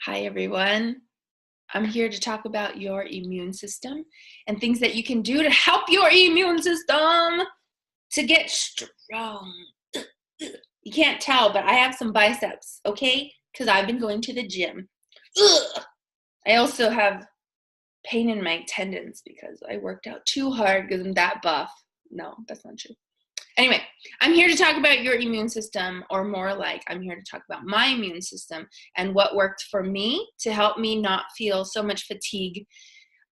Hi, everyone. I'm here to talk about your immune system and things that you can do to help your immune system to get strong. You can't tell, but I have some biceps, okay? Because I've been going to the gym. Ugh. I also have pain in my tendons because I worked out too hard because I'm that buff. No, that's not true. Anyway, I'm here to talk about your immune system, or more like I'm here to talk about my immune system and what worked for me to help me not feel so much fatigue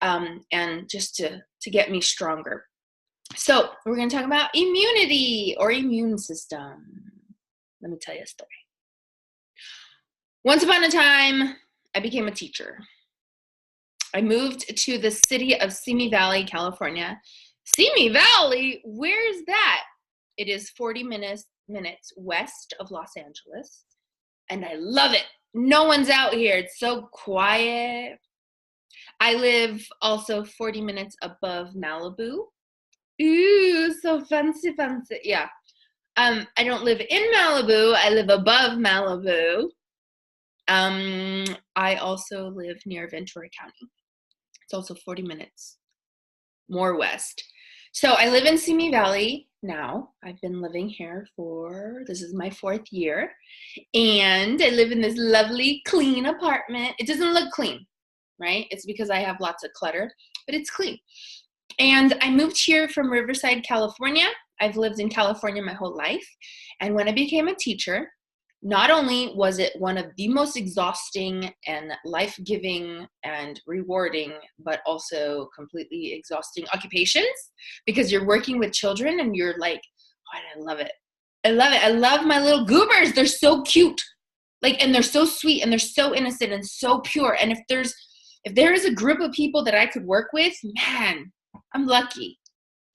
and just to get me stronger. So we're going to talk about immunity or immune system. Let me tell you a story. Once upon a time, I became a teacher. I moved to the city of Simi Valley, California. Simi Valley? Where's that? It is 40 minutes west of Los Angeles, and I love it. No one's out here. It's so quiet. I live also 40 minutes above Malibu. Ooh, so fancy. Yeah. I don't live in Malibu. I live above Malibu. I also live near Ventura County. It's also 40 minutes more west. So I live in Simi Valley now. I've been living here this is my 4th year. And I live in this lovely, clean apartment. It doesn't look clean, right? It's because I have lots of clutter, but it's clean. And I moved here from Riverside, California. I've lived in California my whole life. And when I became a teacher, not only was it one of the most exhausting and life-giving and rewarding, but also completely exhausting occupations, because you're working with children and you're like, oh, I love it. I love it. I love my little goobers. They're so cute. And they're so sweet and they're so innocent and so pure. And if there is a group of people that I could work with, man, I'm lucky.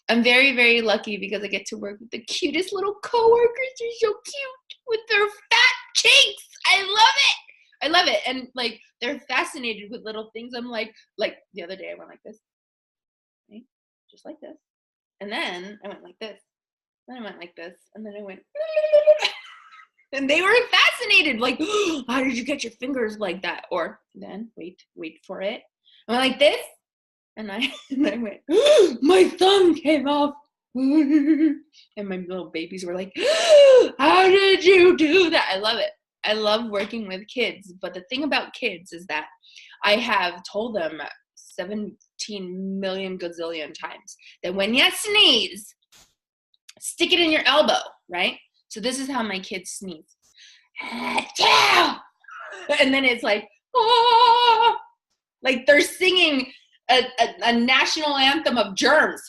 I'm very, very lucky because I get to work with the cutest little coworkers. They're so cute with their fat cheeks. I love it. And they're fascinated with little things. I'm like the other day I went like this, right? Just like this. And then I went like this. Then I went like this. And then I went, and they were fascinated. Like, oh, how did you get your fingers like that? Or then wait for it. I went like this. And I went, oh, my thumb came off. And my little babies were like, oh, how did you do that? I love it. I love working with kids. But the thing about kids is that I have told them 17 million gazillion times that when you sneeze, stick it in your elbow, right? So this is how my kids sneeze. And then it's like, oh, like they're singing a national anthem of germs.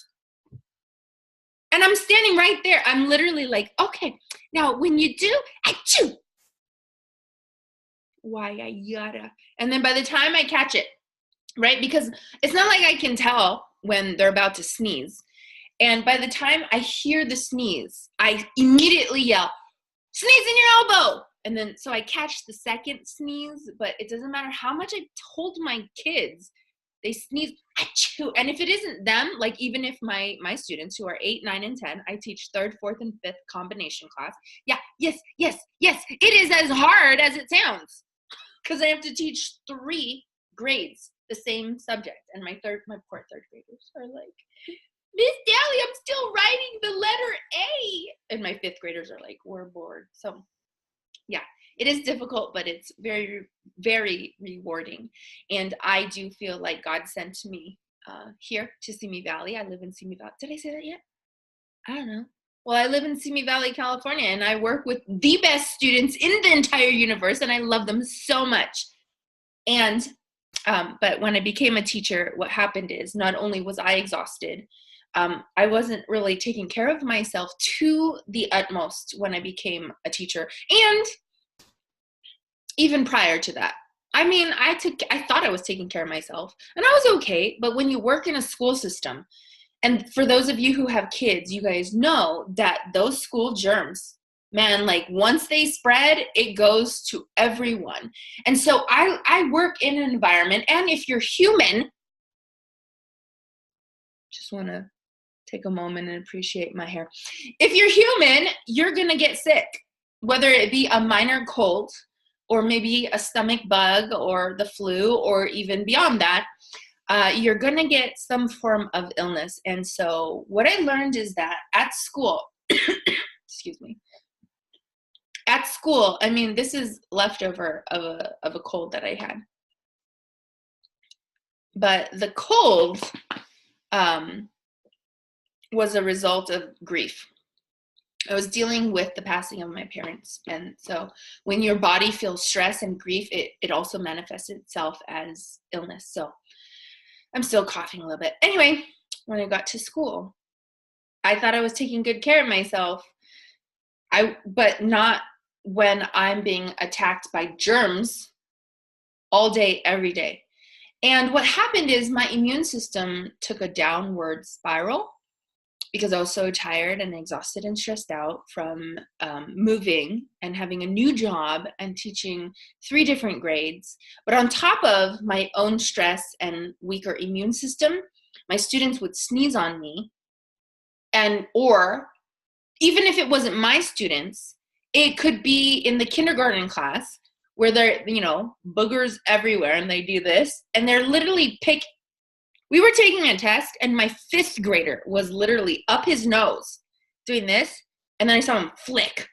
And I'm standing right there. I'm literally like, okay, now when you do, achoo. Why I yada. And then by the time I catch it, right? Because it's not like I can tell when they're about to sneeze. And by the time I hear the sneeze, I immediately yell, sneeze in your elbow. And then, so I catch the second sneeze, but it doesn't matter how much I told my kids, they sneeze, achoo. And if it isn't them, like even if my students who are 8, 9, and 10, I teach 3rd, 4th, and 5th combination class. Yeah, yes. It is as hard as it sounds because I have to teach 3 grades, the same subject. And my poor 3rd graders are like, Miss Daly, I'm still writing the letter A. And my 5th graders are like, we're bored. So yeah, it is difficult, but it's very, very rewarding. And I do feel like God sent me here to Simi Valley. I live in Simi Valley. Did I say that yet? I don't know. Well, I live in Simi Valley, California, and I work with the best students in the entire universe, and I love them so much. And but when I became a teacher, what happened is not only was I exhausted, I wasn't really taking care of myself to the utmost when I became a teacher. And even prior to that, I mean, I thought I was taking care of myself and I was okay. But when you work in a school system, and for those of you who have kids, you guys know that those school germs, man, once they spread, it goes to everyone. And so I work in an environment, and if you're human, just want to take a moment and appreciate my hair. If you're human, you're going to get sick, whether it be a minor cold or maybe a stomach bug or the flu, or even beyond that, you're going to get some form of illness. And so what I learned is that at school, excuse me, at school, I mean, this is leftover of a cold that I had. But the cold was a result of grief. I was dealing with the passing of my parents. And so when your body feels stress and grief, it also manifests itself as illness. So I'm still coughing a little bit. Anyway, when I got to school, I thought I was taking good care of myself. But not when I'm being attacked by germs all day, every day. And what happened is my immune system took a downward spiral because I was so tired and exhausted and stressed out from moving and having a new job and teaching 3 different grades. But on top of my own stress and weaker immune system, my students would sneeze on me. Or even if it wasn't my students, it could be in the kindergarten class where they're, boogers everywhere and they do this and they're literally we were taking a test and my 5th grader was literally up his nose doing this, and then I saw him flick.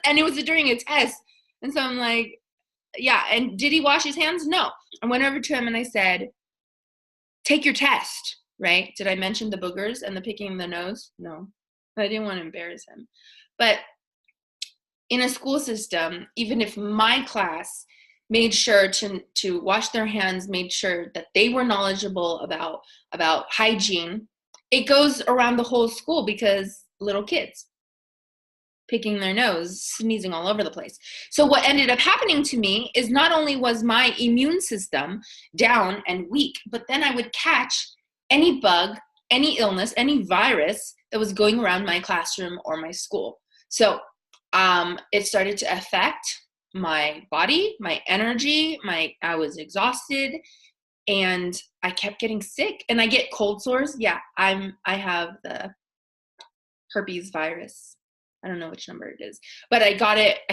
and it was during a test. And so I'm like, yeah, and did he wash his hands? No. I went over to him and I said, take your test, right? Did I mention the boogers and the picking the nose? No. I didn't want to embarrass him. But in a school system, even if my class made sure to wash their hands, made sure that they were knowledgeable about hygiene, it goes around the whole school because little kids picking their nose, sneezing all over the place. So what ended up happening to me is not only was my immune system down and weak, but then I would catch any bug, any illness, any virus that was going around my classroom or my school. So it started to affect my body, my energy, I was exhausted, and I kept getting sick. And I get cold sores. Yeah, I have the herpes virus. I don't know which number it is, but I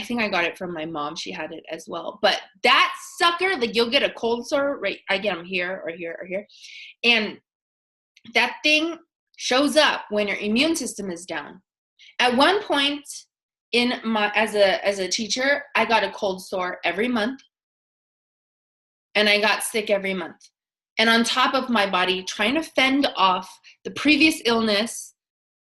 think I got it from my mom. She had it as well. But that sucker, like, you'll get a cold sore, right? I get them here or here or here. And that thing shows up when your immune system is down. At one point, as a teacher, I got a cold sore every month, and I got sick every month. And on top of my body trying to fend off the previous illness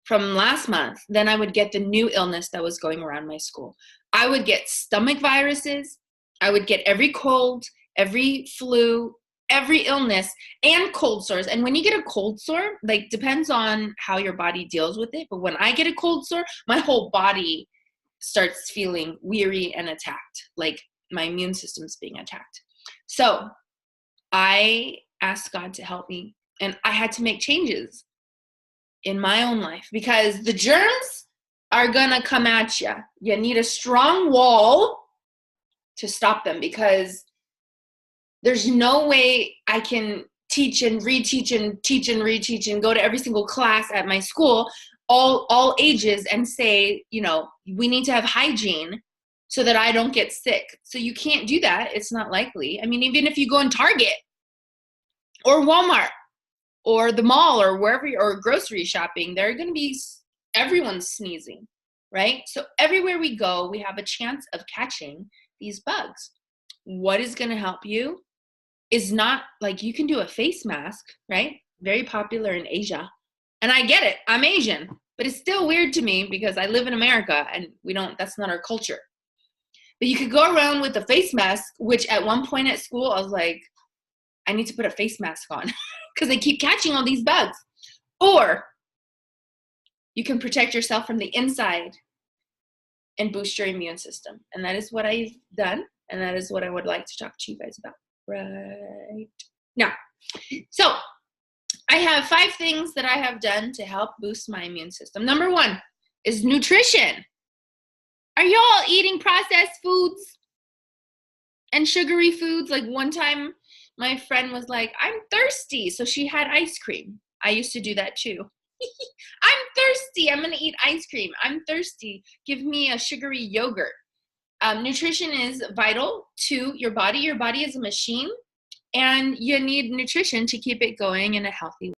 from last month, then I would get the new illness that was going around my school. I would get stomach viruses. I would get every cold, every flu, every illness, and cold sores. And when you get a cold sore, like, depends on how your body deals with it. But when I get a cold sore, my whole body starts feeling weary and attacked, like my immune system's being attacked. So I asked God to help me, and I had to make changes in my own life because the germs are gonna come at you. You need a strong wall to stop them, because there's no way I can teach and reteach and teach and reteach and go to every single class at my school, all ages, and say, we need to have hygiene so that I don't get sick. So you can't do that. It's not likely. I mean, even if you go in Target or Walmart or the mall or wherever, or grocery shopping, they're going to be, everyone's sneezing, right? So everywhere we go, we have a chance of catching these bugs. What is going to help you is not, like, you can do a face mask, right? Very popular in Asia. And I get it, I'm Asian, but it's still weird to me because I live in America and that's not our culture. But you could go around with a face mask, which at one point at school, I was like, I need to put a face mask on because they keep catching all these bugs. Or you can protect yourself from the inside and boost your immune system. And that is what I've done. And that is what I would like to talk to you guys about right now. So I have 5 things that I have done to help boost my immune system. Number 1 is nutrition. Are y'all eating processed foods and sugary foods? Like, one time my friend was like, I'm thirsty, so she had ice cream. I used to do that too. I'm thirsty, I'm gonna eat ice cream. I'm thirsty, give me a sugary yogurt. Nutrition is vital to your body. Your body is a machine, and you need nutrition to keep it going in a healthy way.